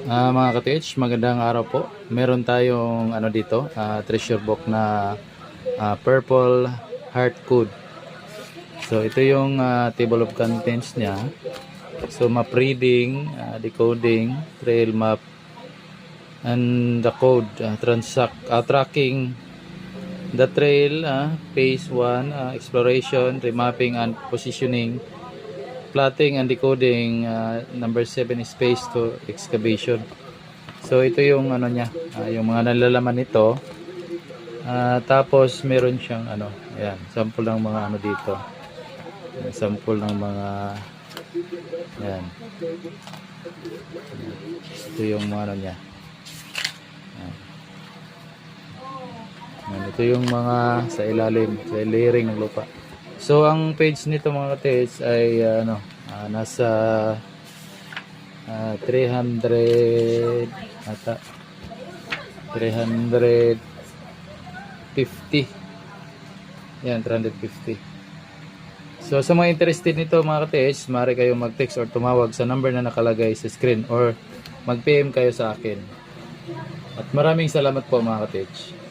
Mga ka-TH, magandang araw po. Meron tayong ano dito, treasure box na purple heart code. So ito yung table of contents niya. So map reading, decoding, trail map, and the code, tracking the trail, phase 1, exploration, remapping and positioning, plotting and decoding, number 7 is phase 2, excavation. So ito yung ano niya, yung mga nalalaman nito. Tapos meron siyang ano, ayan, sample ng mga ano dito. Sample ng mga ayan. Ito yung mga ano niya. Ayan, ito yung mga sa ilalim, sa layering ng lupa. So ang page nito mga ka-TH ay nasa 300 ata 350. Yan, 350. So sa mga interested nito mga ka-TH, maaari kayong mag-text or tumawag sa number na nakalagay sa screen or mag-PM kayo sa akin. At maraming salamat po mga ka-TH.